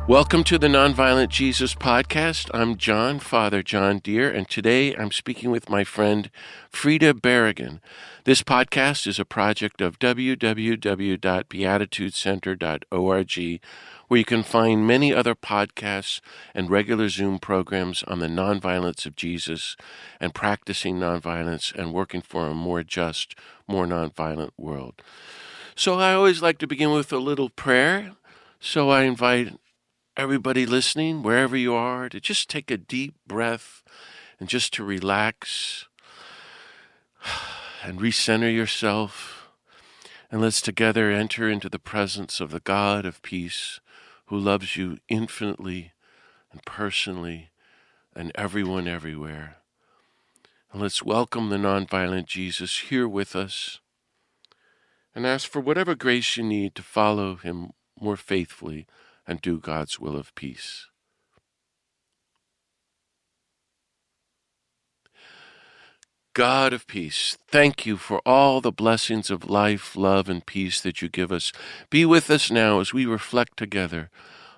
Welcome to the Nonviolent Jesus Podcast. I'm John, Father John Deere, and today I'm speaking with my friend Frida Berrigan. This podcast is a project of www.beatitudecenter.org, where you can find many other podcasts and regular Zoom programs on the nonviolence of Jesus and practicing nonviolence and working for a more just, more nonviolent world. So I always like to begin with a little prayer, so I invite everybody listening, wherever you are, to just take a deep breath and just to relax and recenter yourself. And let's together enter into the presence of the God of peace who loves you infinitely and personally and everyone everywhere. And let's welcome the nonviolent Jesus here with us and ask for whatever grace you need to follow him more faithfully and do God's will of peace. God of peace, thank you for all the blessings of life, love, and peace that you give us. Be with us now as we reflect together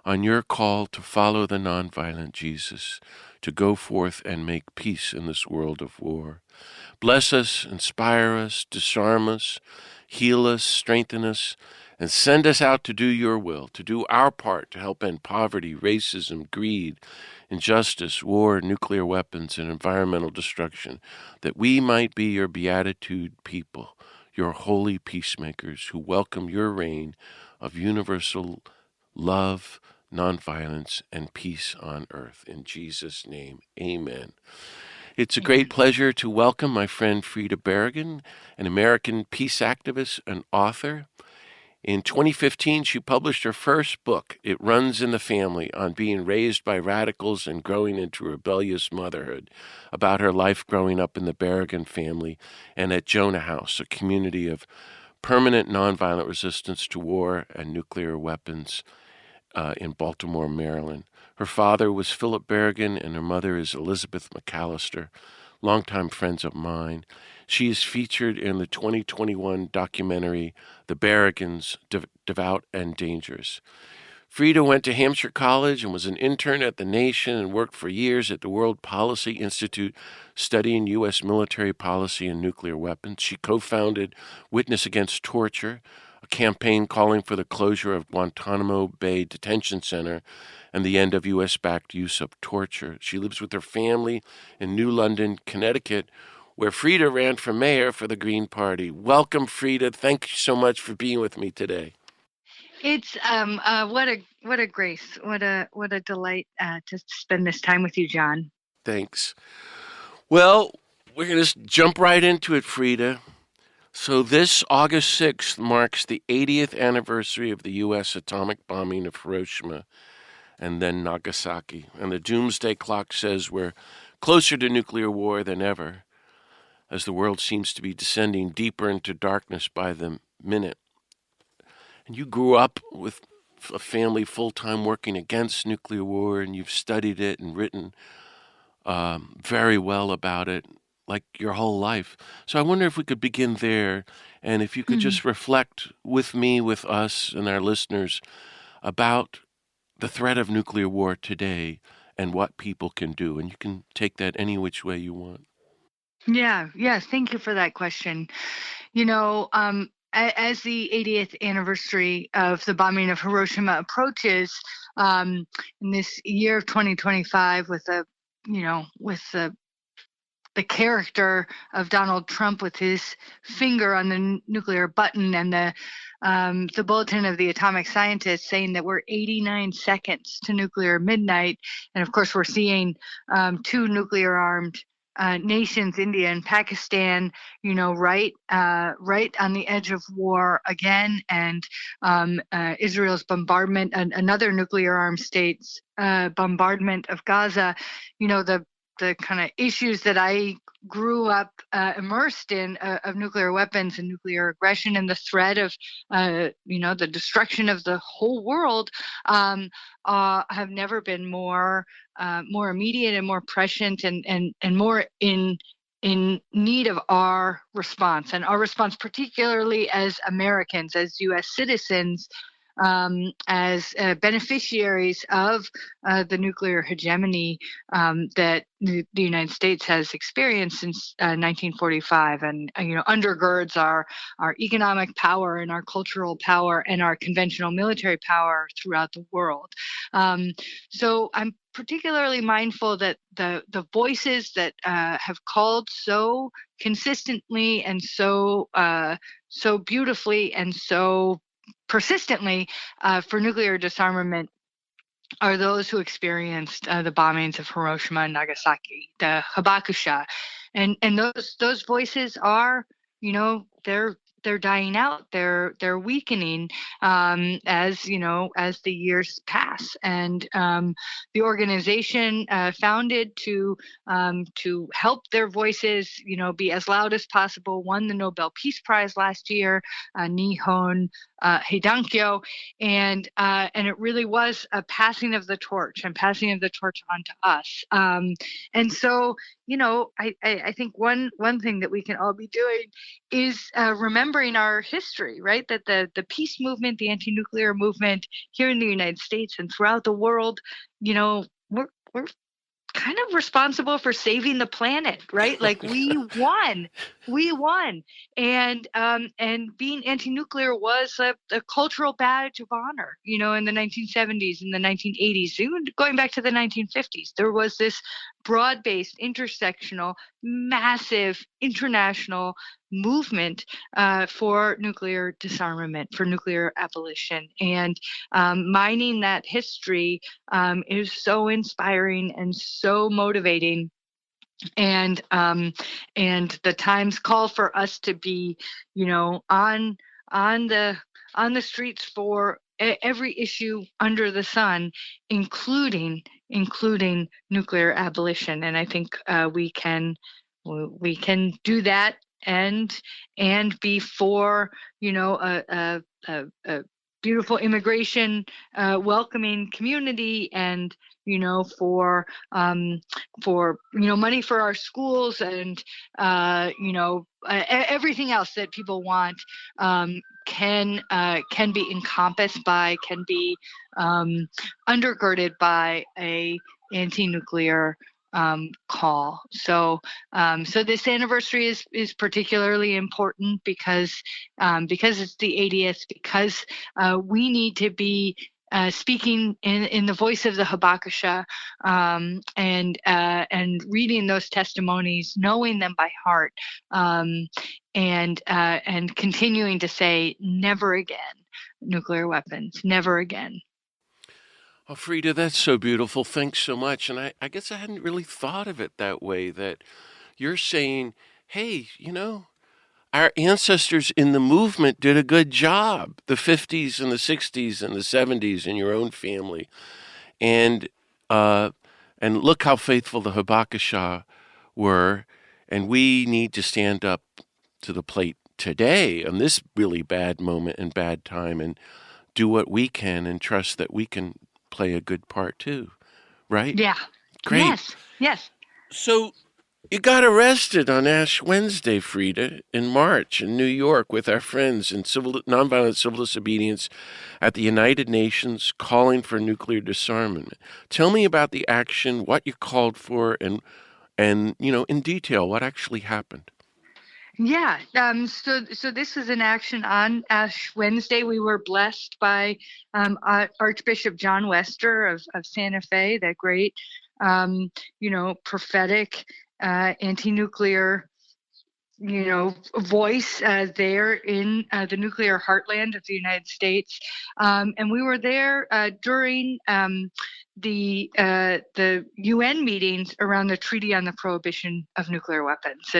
on your call to follow the nonviolent Jesus, to go forth and make peace in this world of war. Bless us, inspire us, disarm us, heal us, strengthen us, and send us out to do your will, to do our part to help end poverty, racism, greed, injustice, war, nuclear weapons, and environmental destruction, that we might be your beatitude people, your holy peacemakers who welcome your reign of universal love, nonviolence, and peace on earth. In Jesus' name, amen. It's a great pleasure to welcome my friend Frida Berrigan, an American peace activist and author. In 2015, she published her first book, It Runs in the Family, on being raised by radicals and growing into rebellious motherhood, about her life growing up in the Berrigan family and at Jonah House, a community of permanent nonviolent resistance to war and nuclear weapons in Baltimore, Maryland. Her father was Philip Berrigan, and her mother is Elizabeth McAlister, longtime friends of mine. She is featured in the 2021 documentary, The Berrigans, Devout and Dangerous. Frida went to Hampshire College and was an intern at The Nation and worked for years at the World Policy Institute studying U.S. military policy and nuclear weapons. She co-founded Witness Against Torture, a campaign calling for the closure of Guantanamo Bay Detention Center and the end of U.S.-backed use of torture. She lives with her family in New London, Connecticut, where Frida ran for mayor for the Green Party. Welcome, Frida. Thank you so much for being with me today. It's what a grace, what a delight to spend this time with you, John. Thanks. Well, we're going to jump right into it, Frida. So this August 6th marks the 80th anniversary of the U.S. atomic bombing of Hiroshima and then Nagasaki. And the doomsday clock says we're closer to nuclear war than ever, as the world seems to be descending deeper into darkness by the minute. And you grew up with a family full-time working against nuclear war, and you've studied it and written very well about it, like your whole life. So I wonder if we could begin there, and if you could just reflect with me, with us, and our listeners about the threat of nuclear war today and what people can do. And you can take that any which way you want. Yes, thank you for that question. You know, as the 80th anniversary of the bombing of Hiroshima approaches, in this year of 2025, with the character of Donald Trump with his finger on the nuclear button, and the bulletin of the atomic scientists saying that we're 89 seconds to nuclear midnight. And of course, we're seeing two nuclear armed nations, India and Pakistan, right on the edge of war again, and Israel's bombardment, another nuclear armed state's bombardment of Gaza. The kind of issues that I grew up immersed in of nuclear weapons and nuclear aggression, and the threat of the destruction of the whole world have never been more immediate and more prescient, and more in need of our response, particularly as Americans, as U.S. citizens, as beneficiaries of the nuclear hegemony that the United States has experienced since 1945, and undergirds our economic power and our cultural power and our conventional military power throughout the world. So I'm particularly mindful that the voices that have called so consistently and so beautifully and so persistently for nuclear disarmament are those who experienced the bombings of Hiroshima and Nagasaki, the Hibakusha, and those voices are, they're dying out, they're weakening as the years pass, and the organization founded to help their voices be as loud as possible won the Nobel Peace Prize last year, Nihon Heidankyo, and it really was a passing of the torch and passing of the torch onto us. And so, I think one thing that we can all be doing is remembering our history, right? That the peace movement, the anti-nuclear movement here in the United States and throughout the world, we're kind of responsible for saving the planet, right? Like we won. And being anti-nuclear was a cultural badge of honor, in the 1970s and the 1980s, even going back to the 1950s. There was this broad-based, intersectional, massive international movement for nuclear disarmament, for nuclear abolition. And mining that history is so inspiring and so motivating. And the times call for us to be, on the streets for every issue under the sun, including nuclear abolition. And I think we can do that and be for a beautiful immigration welcoming community, and for money for our schools, and everything else that people want can be encompassed by, can be undergirded by a anti-nuclear call. So this anniversary is particularly important because it's the 80th, because we need to be speaking in the voice of the Hibakusha, and reading those testimonies, knowing them by heart, and continuing to say, never again, nuclear weapons, never again. Oh, Frida, that's so beautiful. Thanks so much. And I guess I hadn't really thought of it that way, that you're saying, hey, our ancestors in the movement did a good job, the 50s and the 60s and the 70s in your own family. And look how faithful the Hibakusha were. And we need to stand up to the plate today on this really bad moment and bad time, and do what we can and trust that we can play a good part too, right? Yeah. Great. Yes. So you got arrested on Ash Wednesday, Frida, in March in New York with our friends in nonviolent civil disobedience at the United Nations, calling for nuclear disarmament. Tell me about the action, what you called for, and in detail, what actually happened. Yeah. So this was an action on Ash Wednesday. We were blessed by Archbishop John Wester of Santa Fe, that great, prophetic anti-nuclear voice there in the nuclear heartland of the United States. And we were there during the UN meetings around the Treaty on the Prohibition of Nuclear Weapons.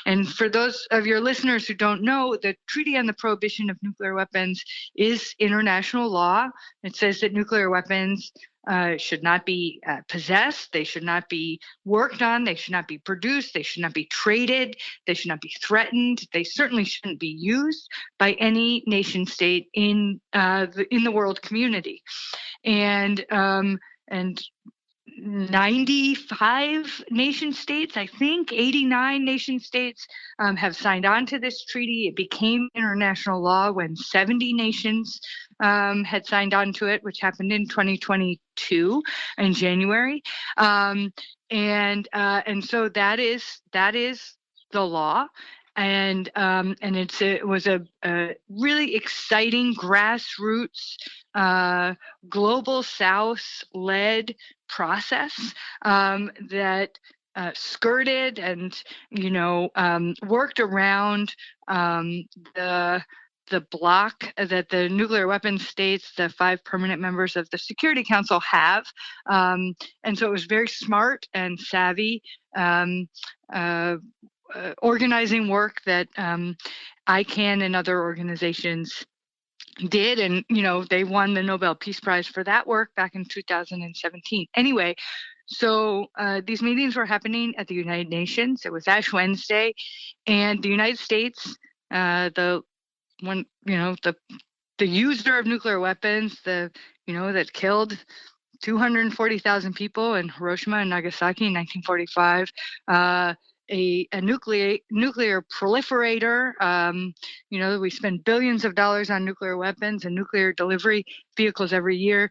And for those of your listeners who don't know, the Treaty on the Prohibition of Nuclear Weapons is international law. It says that nuclear weapons should not be possessed, they should not be worked on, they should not be produced, they should not be traded, they should not be threatened, they certainly shouldn't be used by any nation state in the world community. And 95 nation states, I think 89 nation states have signed on to this treaty. It became international law when 70 nations had signed on to it, which happened in 2022 in January. And so that is the law. And it was a really exciting grassroots, global South led process that skirted and worked around the block that the nuclear weapons states, the 5 permanent members of the Security Council, have. And so it was very smart and savvy organizing work that ICANN and other organizations did. And, they won the Nobel Peace Prize for that work back in 2017. Anyway, so these meetings were happening at the United Nations. It was Ash Wednesday. And the United States, the user of nuclear weapons, that killed 240,000 people in Hiroshima and Nagasaki in 1945, a nuclear proliferator. We spend billions of dollars on nuclear weapons and nuclear delivery vehicles every year.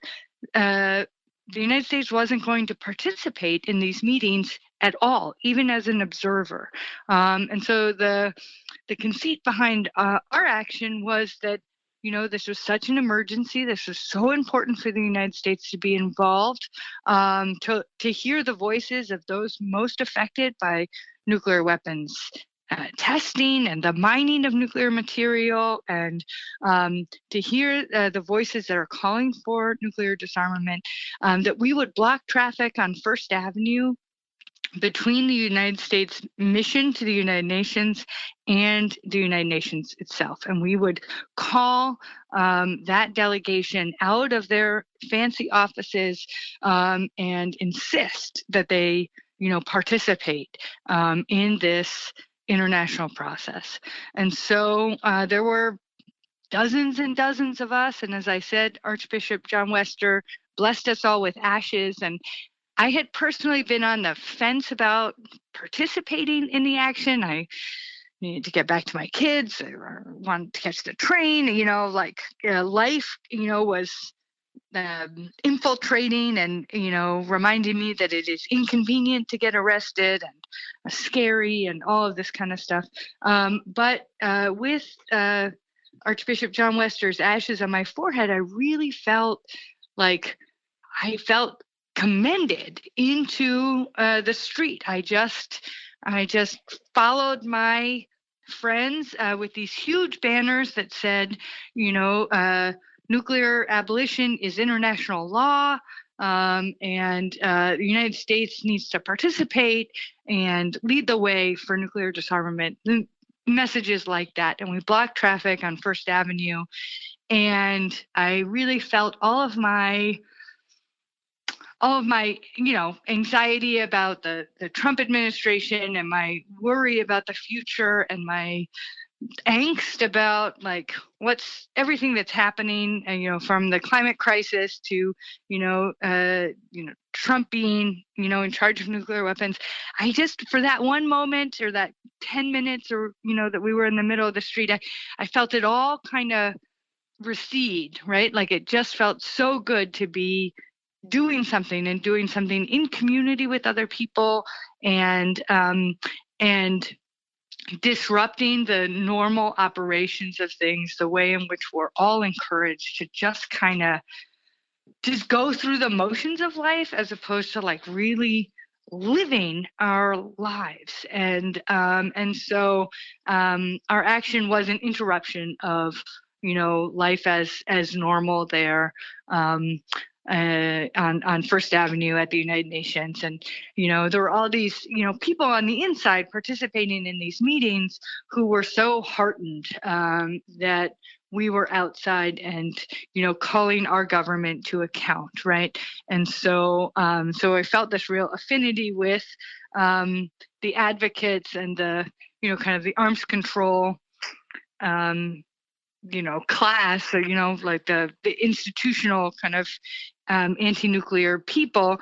The United States wasn't going to participate in these meetings at all, even as an observer. And so the conceit behind our action was that, this was such an emergency. This was so important for the United States to be involved, to hear the voices of those most affected by nuclear weapons testing and the mining of nuclear material, and to hear the voices that are calling for nuclear disarmament, that we would block traffic on First Avenue between the United States mission to the United Nations and the United Nations itself. And we would call that delegation out of their fancy offices and insist that they, participate in this international process. And so there were dozens and dozens of us. And as I said, Archbishop John Wester blessed us all with ashes. And I had personally been on the fence about participating in the action. I needed to get back to my kids. I wanted to catch the train. Life, was infiltrating and, reminding me that it is inconvenient to get arrested and scary and all of this kind of stuff. But with Archbishop John Wester's ashes on my forehead, I really felt commended into the street. I just followed my friends with these huge banners that said, nuclear abolition is international law, and the United States needs to participate and lead the way for nuclear disarmament. Messages like that. And we blocked traffic on First Avenue. And I really felt all of my anxiety about the Trump administration, and my worry about the future, and my angst about what's everything that's happening, and from the climate crisis to Trump being in charge of nuclear weapons. I just, for that one moment, or that 10 minutes, or that we were in the middle of the street, I felt it all kind of recede, right? It just felt so good to be doing something in community with other people, and disrupting the normal operations of things, the way in which we're all encouraged to just kind of just go through the motions of life, as opposed to really living our lives. And so our action was an interruption of life as normal there, on First Avenue at the United Nations. And, there were all these, people on the inside participating in these meetings who were so heartened that we were outside and, calling our government to account, right? And so I felt this real affinity with the advocates and the, kind of the arms control class, or, the institutional kind of anti-nuclear people,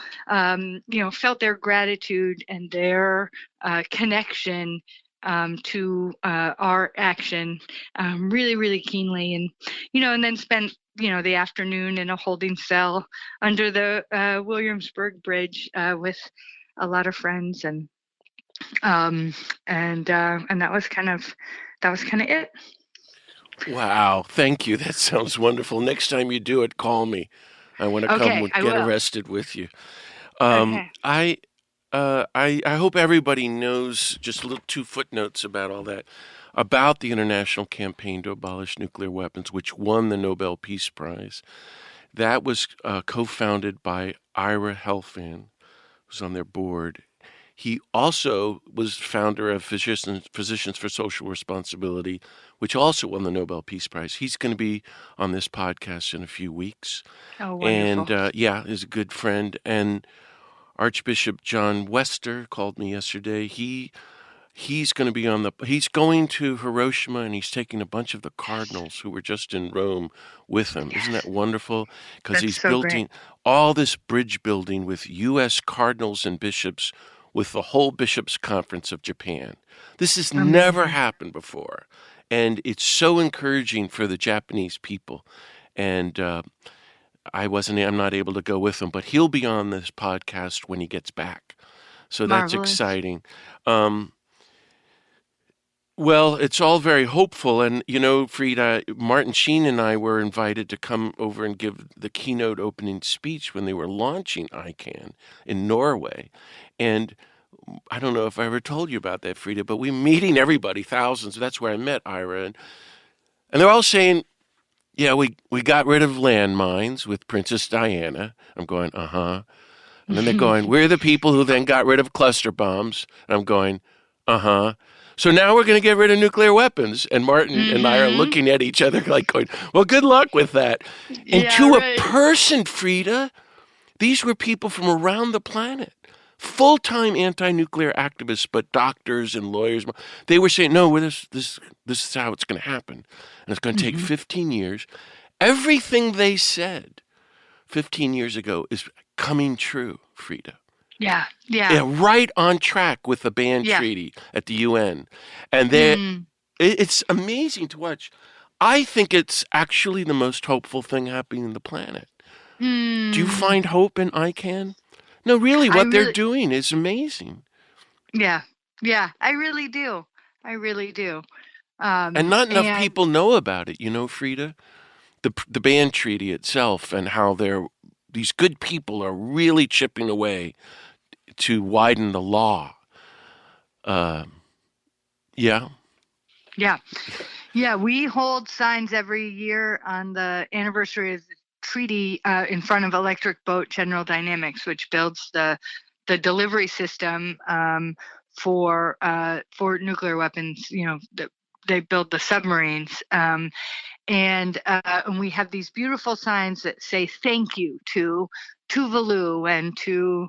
felt their gratitude and their connection to our action really, really keenly. And, and then spent, the afternoon in a holding cell under the Williamsburg Bridge with a lot of friends. And that was kind of it. Wow, thank you. That sounds wonderful. Next time you do it, call me. I want to come Okay, I get will. arrested with you. Okay. I hope everybody knows just two footnotes about all that, about the international campaign to abolish nuclear weapons, which won the Nobel Peace Prize. That was co-founded by Ira Helfand, who's on their board. He also was founder of Physicians for Social Responsibility, which also won the Nobel Peace Prize. He's going to be on this podcast in a few weeks. Oh, wonderful. And is a good friend. And Archbishop John Wester called me yesterday. He's going to be he's going to Hiroshima, and he's taking a bunch of the cardinals who were just in Rome with him. Isn't that wonderful? Because That's he's so building all this bridge building with U.S. cardinals and bishops with the whole Bishops' Conference of Japan. This has never happened before, and it's so encouraging for the Japanese people. And I'm not able to go with him, but he'll be on this podcast when he gets back. So that's exciting. Well, it's all very hopeful. And, Frida, Martin Sheen and I were invited to come over and give the keynote opening speech when they were launching ICANN in Norway. And I don't know if I ever told you about that, Frida, but we're meeting everybody, thousands. That's where I met Ira. And they're all saying, yeah, we got rid of landmines with Princess Diana. I'm going, uh-huh. And then they're going, we're the people who then got rid of cluster bombs. And I'm going, uh-huh. So now we're going to get rid of nuclear weapons. And Martin and I are looking at each other like going, well, good luck with that. And a person, Frida, these were people from around the planet, full-time anti-nuclear activists, but doctors and lawyers. They were saying, no, this is how it's going to happen. And it's going to take 15 years. Everything they said 15 years ago is coming true, Frida. Yeah. Right on track with the ban treaty at the UN. And it's amazing to watch. I think it's actually the most hopeful thing happening on the planet. Do you find hope in ICANN? No, really, what they're doing is amazing. Yeah, I really do. And not enough people know about it, Frida? The ban treaty itself and how these good people are really chipping away to widen the law. Yeah, we hold signs every year on the anniversary of the treaty in front of Electric Boat General Dynamics, which builds the delivery system for nuclear weapons. They build the submarines. And we have these beautiful signs that say thank you to Tuvalu and to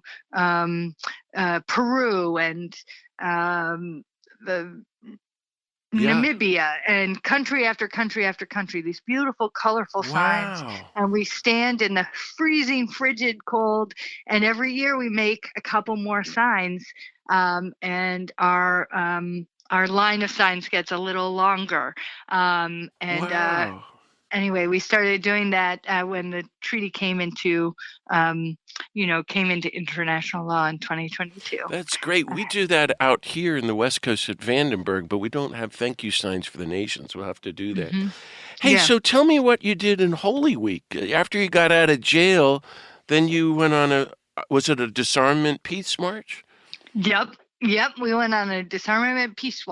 Peru and the Namibia and country after country after country, these beautiful, colorful signs. And we stand in the freezing, frigid cold. And every year we make a couple more signs. And our line of signs gets a little longer. Anyway, we started doing that when the treaty came into international law in 2022. That's great. We do that out here in the West Coast at Vandenberg, but we don't have thank you signs for the nations. We'll have to do that. Hey, so tell me what you did in Holy Week. After you got out of jail, then you went on was it a disarmament peace march? Yep, we went on a disarmament peace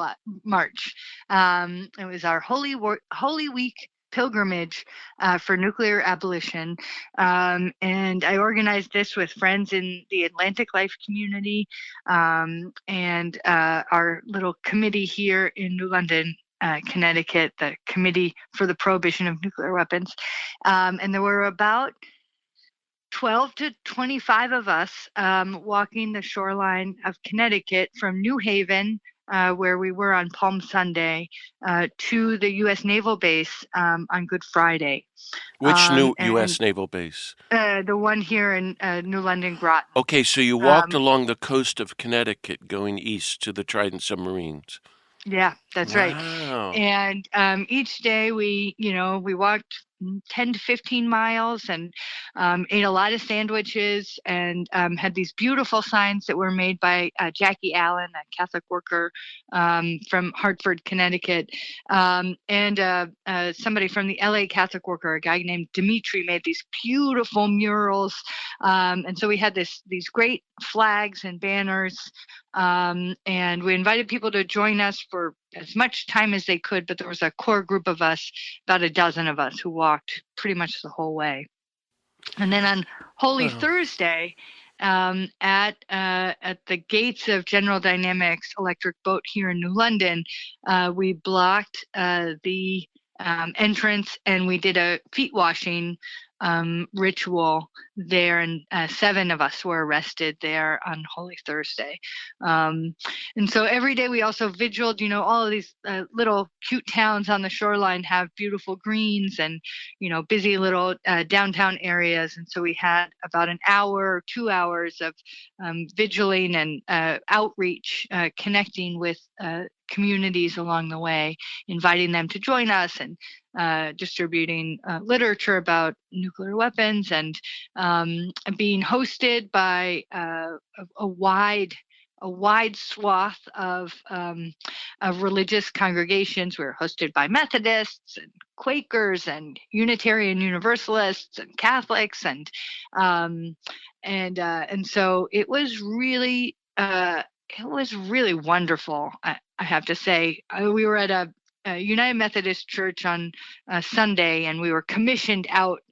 march. It was our Holy Week pilgrimage for nuclear abolition. And I organized this with friends in the Atlantic Life community and our little committee here in New London, Connecticut, the Committee for the Prohibition of Nuclear Weapons. And there were about 12 to 25 of us walking the shoreline of Connecticut from New Haven, where we were on Palm Sunday, to the U.S. Naval Base on Good Friday. Which new U.S. Naval Base? The one here in New London, Groton. Okay, so you walked along the coast of Connecticut going east to the Trident submarines. Yeah, that's right. Wow. And each day we walked 10 to 15 miles and ate a lot of sandwiches and had these beautiful signs that were made by Jackie Allen, a Catholic worker from Hartford, Connecticut. And somebody from the LA Catholic worker, a guy named Dimitri, made these beautiful murals. And so we had these great flags and banners. And we invited people to join us for as much time as they could, but there was a core group of us, about a dozen of us, who walked pretty much the whole way. And then on Holy Wow. Thursday, at the gates of General Dynamics Electric Boat here in New London, we blocked the entrance and we did a feet washing ritual there, and 7 of us were arrested there on Holy Thursday. And so every day we also vigiled. All of these little cute towns on the shoreline have beautiful greens and busy little downtown areas. And so we had about an hour or 2 hours of vigiling and outreach, connecting with communities along the way, inviting them to join us and distributing literature about nuclear weapons, and being hosted by a wide swath of religious congregations. We were hosted by Methodists and Quakers and Unitarian Universalists and Catholics, and so it was really wonderful. I have to say, we were at a United Methodist Church on Sunday, and we were commissioned out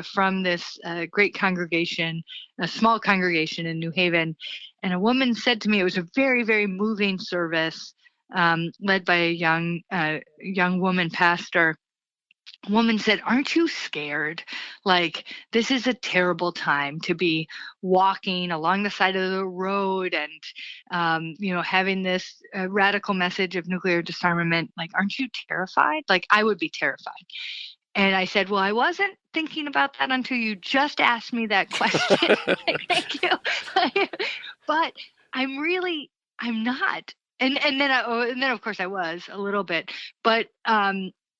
from this great congregation, a small congregation in New Haven. And a woman said to me, it was a very, very moving service, led by a young woman pastor. Woman said, "Aren't you scared? Like, this is a terrible time to be walking along the side of the road and, having this radical message of nuclear disarmament. Like, aren't you terrified? Like, I would be terrified." And I said, "Well, I wasn't thinking about that until you just asked me that question." Like, thank you. But I'm not. And then of course I was a little bit, but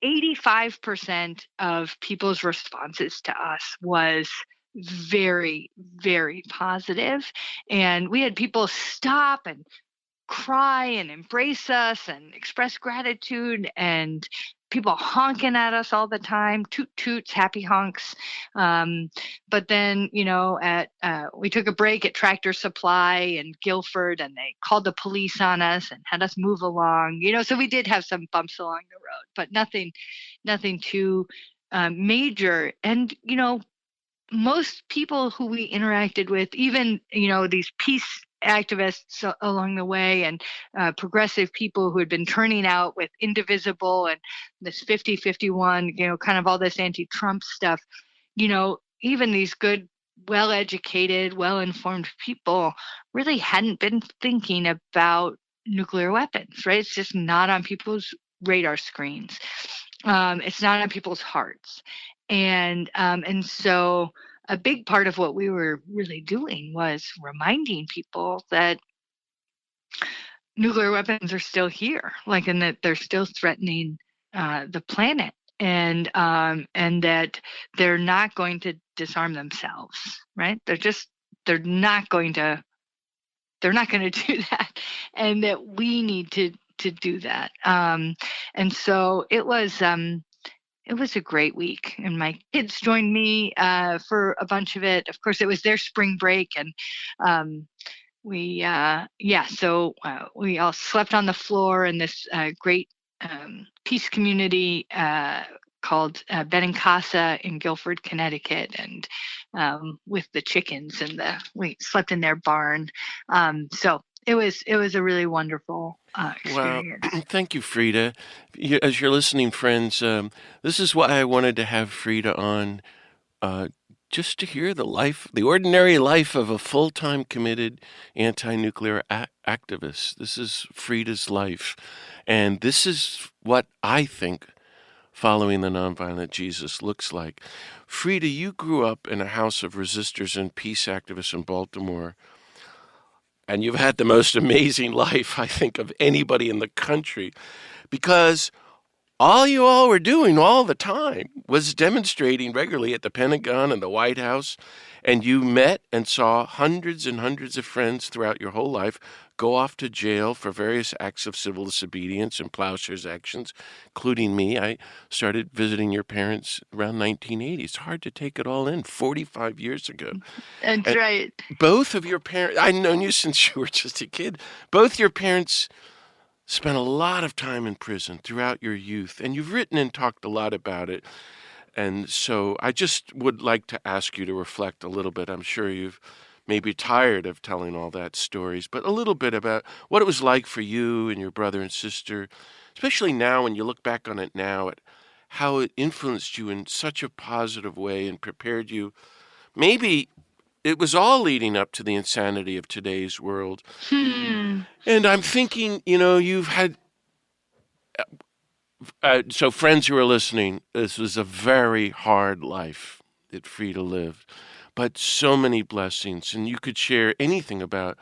85% of people's responses to us was very, very positive. And we had people stop and cry and embrace us and express gratitude, and people honking at us all the time, toot toots, happy honks. But then, we took a break at Tractor Supply in Guilford, and they called the police on us and had us move along. So we did have some bumps along the road, but nothing too major. And most people who we interacted with, even these peace activists along the way, and progressive people who had been turning out with Indivisible and this 50-51, kind of all this anti-Trump stuff, even these good, well-educated, well-informed people really hadn't been thinking about nuclear weapons, right? It's just not on people's radar screens. It's not on people's hearts. And so a big part of what we were really doing was reminding people that nuclear weapons are still here, and that they're still threatening the planet, and that they're not going to disarm themselves, right? They're not going to do that, and that we need to do that. And so it was a great week, and my kids joined me for a bunch of it. Of course, it was their spring break, and we all slept on the floor in this great peace community called Benincasa in Guilford, Connecticut, and with the chickens, and we slept in their barn. So it was a really wonderful experience. Wow. Thank you, Frida. As you're listening, friends, this is why I wanted to have Frida on, just to hear the ordinary life of a full-time committed anti-nuclear activist. This is Frida's life. And this is what I think following the nonviolent Jesus looks like. Frida, you grew up in a house of resistors and peace activists in Baltimore. And you've had the most amazing life, I think, of anybody in the country, because all you all were doing all the time was demonstrating regularly at the Pentagon and the White House. And you met and saw hundreds and hundreds of friends throughout your whole life go off to jail for various acts of civil disobedience and plowshares actions, including me. I started visiting your parents around 1980. It's hard to take it all in, 45 years ago. That's And right. both of your parents, I've known you since you were just a kid. Both your parents spent a lot of time in prison throughout your youth, and you've written and talked a lot about it. And so I just would like to ask you to reflect a little bit. I'm sure you've maybe tired of telling all that stories, but a little bit about what it was like for you and your brother and sister, especially now when you look back on it now, at how it influenced you in such a positive way and prepared you. Maybe it was all leading up to the insanity of today's world. Hmm. And I'm thinking, you've had, so friends who are listening, this was a very hard life that Frida lived, but so many blessings. And you could share anything about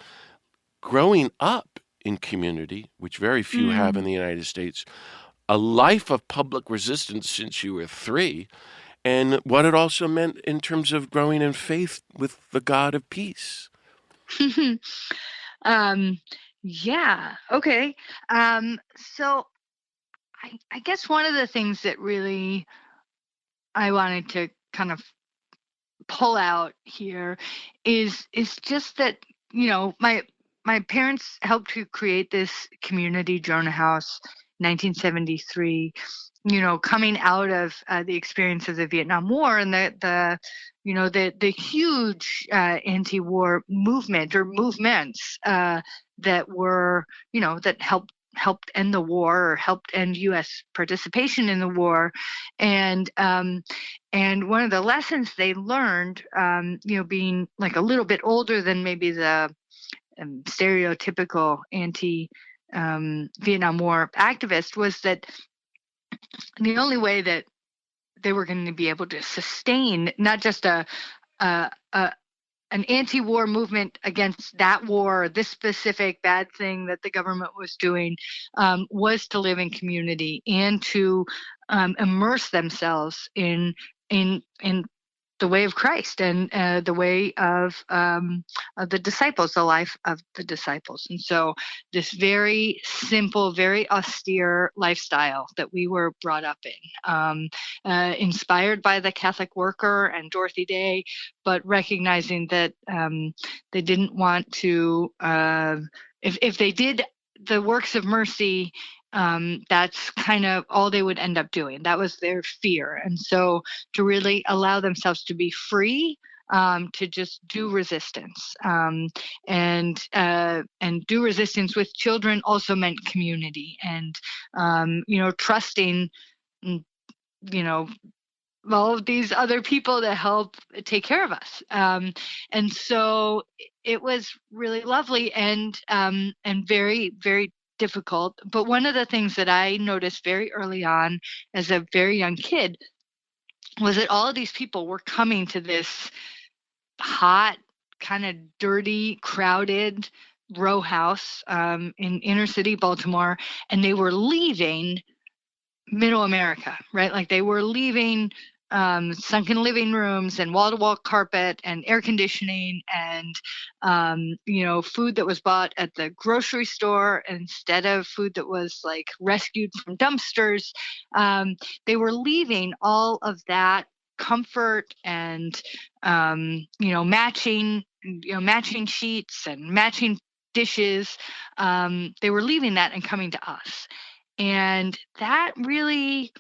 growing up in community, which very few have in Mm. the United States, a life of public resistance since you were 3, and what it also meant in terms of growing in faith with the God of peace. um, yeah. Okay. So I guess one of the things that really I wanted to kind of pull out here is just that, my parents helped to create this community, Jonah House, 1973, coming out of the experience of the Vietnam War and the huge anti-war movement or movements that were, that helped end the war or helped end U.S. participation in the war. And one of the lessons they learned, being like a little bit older than maybe the stereotypical Vietnam War activist, was that the only way that they were going to be able to sustain not just a an anti-war movement against that war, this specific bad thing that the government was doing, was to live in community and to immerse themselves in the way of Christ and the way of the disciples, the life of the disciples. And so this very simple, very austere lifestyle that we were brought up in, inspired by the Catholic Worker and Dorothy Day, but recognizing that they didn't want to, if they did the works of mercy, that's kind of all they would end up doing. That was their fear. And so to really allow themselves to be free, to just do resistance, and do resistance with children also meant community and, trusting, all of these other people to help take care of us. And so it was really lovely and very, very difficult. But one of the things that I noticed very early on as a very young kid was that all of these people were coming to this hot, kind of dirty, crowded row house in inner city Baltimore, and they were leaving middle America, right? Like they were leaving sunken living rooms and wall-to-wall carpet and air conditioning and, food that was bought at the grocery store instead of food that was like rescued from dumpsters. They were leaving all of that comfort and, matching sheets and matching dishes. They were leaving that and coming to us. And that really,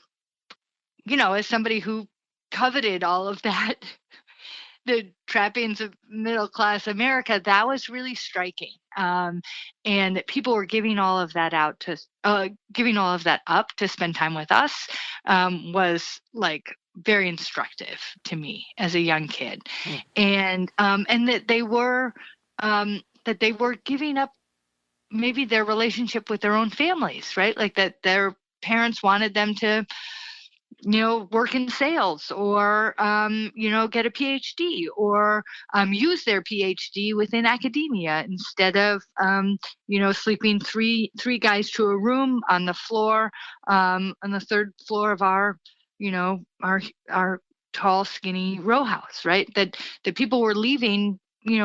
as somebody who coveted all of that, the trappings of middle class America, that was really striking. And that people were giving all of that giving all of that up to spend time with us, was like very instructive to me as a young kid. And that they were giving up maybe their relationship with their own families, right? Like that their parents wanted them to work in sales or, get a PhD or use their PhD within academia instead of, sleeping three guys to a room on the floor, on the third floor of our, our tall, skinny row house, right? That people were leaving,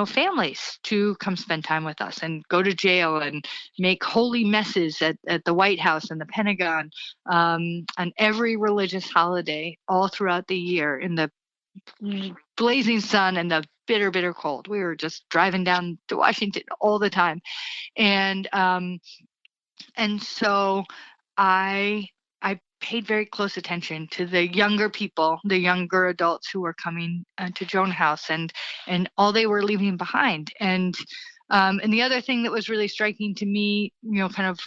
families to come spend time with us and go to jail and make holy messes at the White House and the Pentagon, on every religious holiday all throughout the year in the blazing sun and the bitter, bitter cold. We were just driving down to Washington all the time. And so I paid very close attention to the younger people, the younger adults who were coming to Jonah House, and all they were leaving behind. And the other thing that was really striking to me, kind of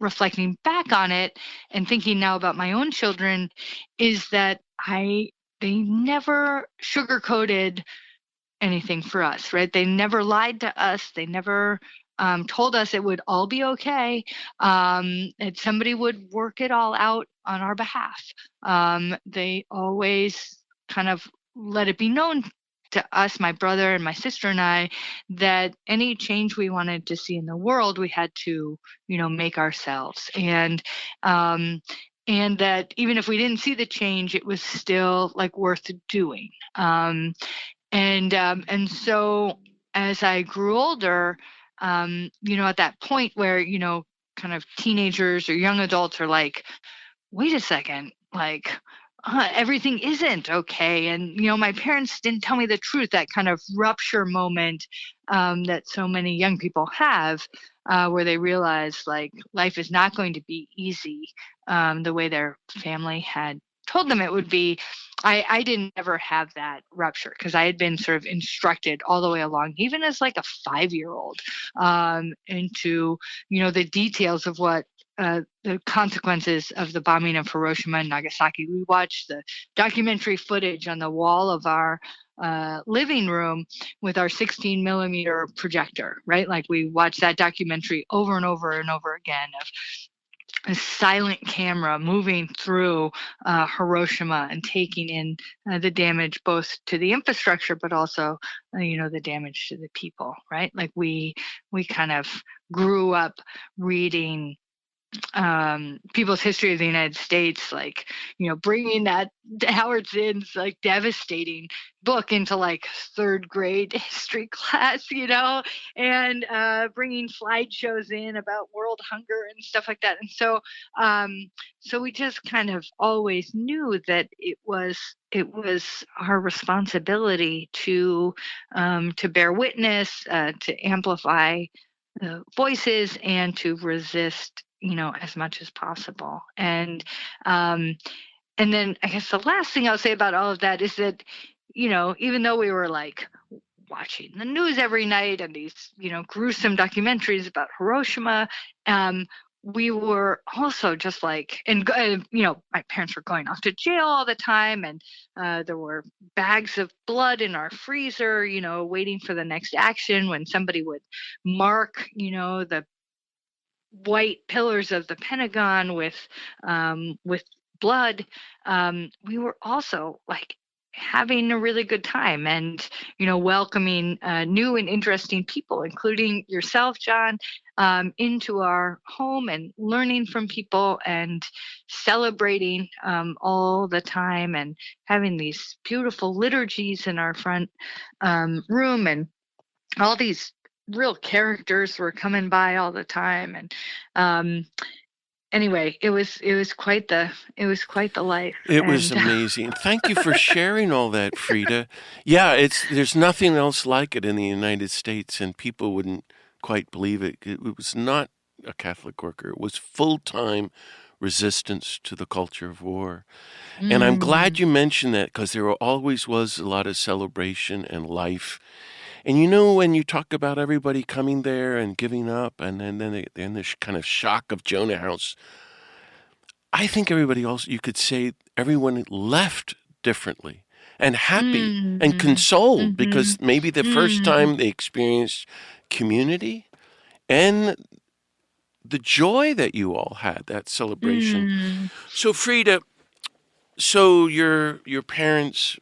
reflecting back on it and thinking now about my own children, is that they never sugarcoated anything for us, right? They never lied to us. They never told us it would all be okay. And somebody would work it all out on our behalf. They always kind of let it be known to us, my brother and my sister and I, that any change we wanted to see in the world, we had to, make ourselves. And that even if we didn't see the change, it was still like worth doing. And so as I grew older, at that point where, kind of teenagers or young adults are like, wait a second, like, everything isn't okay. And, my parents didn't tell me the truth, that kind of rupture moment that so many young people have, where they realize like life is not going to be easy the way their family had told them it would be. I didn't ever have that rupture because I had been sort of instructed all the way along, even as like a 5-year-old, into, the details of what the consequences of the bombing of Hiroshima and Nagasaki. We watched the documentary footage on the wall of our living room with our 16 millimeter projector, right? Like we watched that documentary over and over and over again of a silent camera moving through Hiroshima and taking in the damage both to the infrastructure, but also, the damage to the people, right? Like we kind of grew up reading people's history of the United States, like, bringing that Howard Zinn's like devastating book into like third grade history class, and bringing slideshows in about world hunger and stuff like that. And so we just kind of always knew that it was our responsibility to bear witness, to amplify voices, and to resist, as much as possible. And then I guess the last thing I'll say about all of that is that, even though we were like watching the news every night and these, gruesome documentaries about Hiroshima, we were also just like, and my parents were going off to jail all the time, and there were bags of blood in our freezer, waiting for the next action when somebody would mark, the white pillars of the Pentagon with blood. We were also like having a really good time and, welcoming new and interesting people, including yourself, John, into our home, and learning from people and celebrating all the time, and having these beautiful liturgies in our front room, and all these real characters were coming by all the time. And anyway, it was quite the life. It was amazing. Thank you for sharing all that, Frida. Yeah, there's nothing else like it in the United States, and people wouldn't quite believe it. It was not a Catholic worker. It was full-time resistance to the culture of war. And I'm glad you mentioned that, because there always was a lot of celebration and life. And when you talk about everybody coming there and giving up, and then the kind of shock of Jonah House, I think everybody else, you could say everyone left differently and happy and consoled, because maybe the first time they experienced community and the joy that you all had, that celebration. So, Frida, So your parents,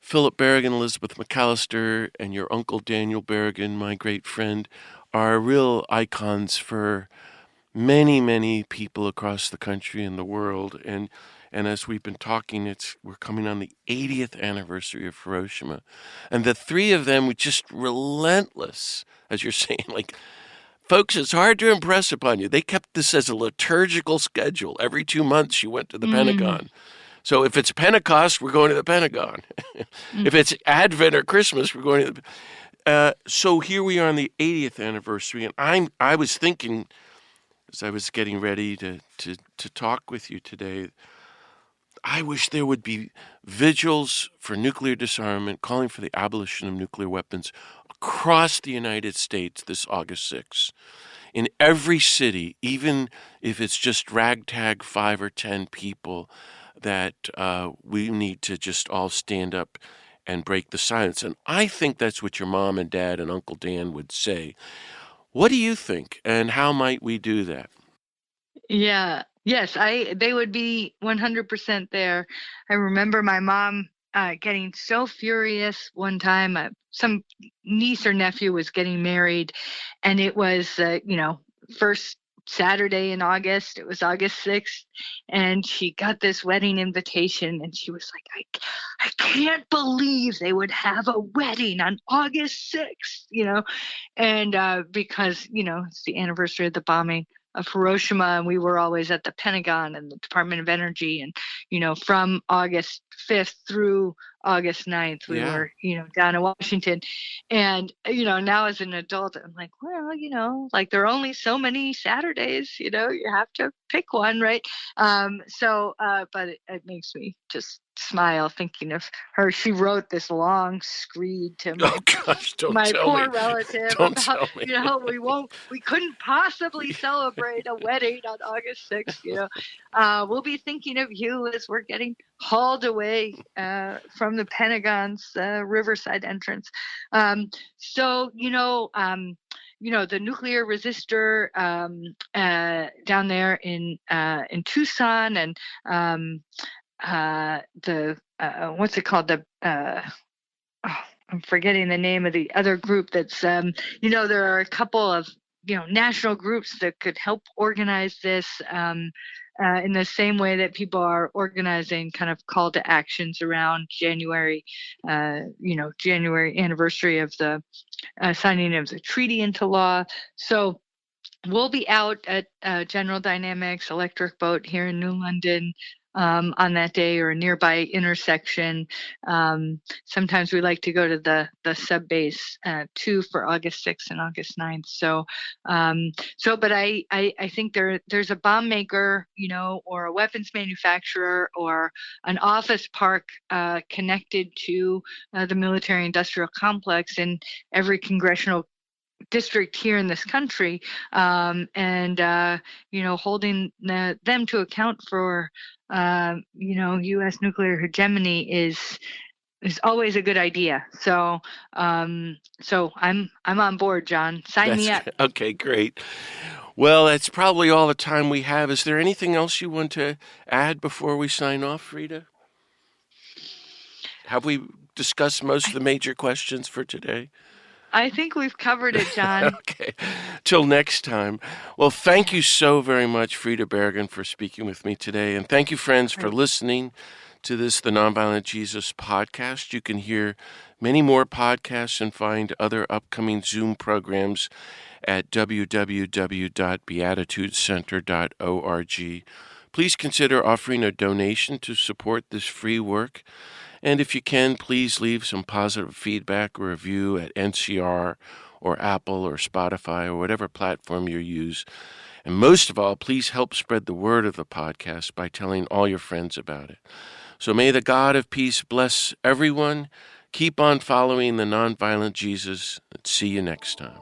Philip Berrigan, Elizabeth McAlister, and your uncle Daniel Berrigan, my great friend, are real icons for many, many people across the country and the world. And as we've been talking, we're coming on the 80th anniversary of Hiroshima. And the three of them were just relentless, as you're saying, like, folks, it's hard to impress upon you. They kept this as a liturgical schedule. Every 2 months you went to the Mm, Pentagon. So if it's Pentecost, we're going to the Pentagon. mm. If it's Advent or Christmas, we're going to the. So here we are on the 80th anniversary, and I was thinking as I was getting ready to talk with you today, I wish there would be vigils for nuclear disarmament, calling for the abolition of nuclear weapons across the United States this August 6th. In every city, even if it's just ragtag 5 or 10 people, that we need to just all stand up and break the silence. And I think that's what your mom and dad and Uncle Dan would say. What do you think, and how might we do that? Yeah. Yes, they would be 100% there. I remember my mom getting so furious one time. Some niece or nephew was getting married, and it was first Saturday in August. It was August 6th, and she got this wedding invitation, and she was like, I can't believe they would have a wedding on August 6th, and because it's the anniversary of the bombing of Hiroshima, and we were always at the Pentagon and the Department of Energy, and from August 5th through August 9th, we Yeah. were down in Washington. And now as an adult, I'm like, well, like there are only so many Saturdays, you have to pick one, right? But it makes me just smile thinking of her. She wrote this long screed to Oh gosh, don't my tell poor me. relative Don't about tell me. we couldn't possibly celebrate a wedding on August 6th. We'll be thinking of you as we're getting hauled away from the Pentagon's Riverside entrance. The nuclear resistor down there in Tucson, and the what's it called, I'm forgetting the name of the other group that's, there are a couple of, national groups that could help organize this in the same way that people are organizing kind of call to actions around January anniversary of the signing of the treaty into law. So we'll be out at General Dynamics Electric Boat here in New London on that day, or a nearby intersection. Sometimes we like to go to the sub base too for August 6th and August 9th. But I think there's a bomb maker, or a weapons manufacturer, or an office park connected to the military industrial complex in every congressional district here in this country, and holding them to account for U.S. nuclear hegemony is always a good idea. So I'm on board, John. Sign me up. Okay, great. Well, that's probably all the time we have. Is there anything else you want to add before we sign off, Frida? Have we discussed most of the major questions for today? I think we've covered it, John. Okay. Till next time. Well, thank you so very much, Frida Berrigan, for speaking with me today. And thank you, friends, for listening to this, the Nonviolent Jesus podcast. You can hear many more podcasts and find other upcoming Zoom programs at www.beatitudecenter.org. Please consider offering a donation to support this free work. And if you can, please leave some positive feedback or review at NCR or Apple or Spotify or whatever platform you use. And most of all, please help spread the word of the podcast by telling all your friends about it. So may the God of peace bless everyone. Keep on following the nonviolent Jesus. And see you next time.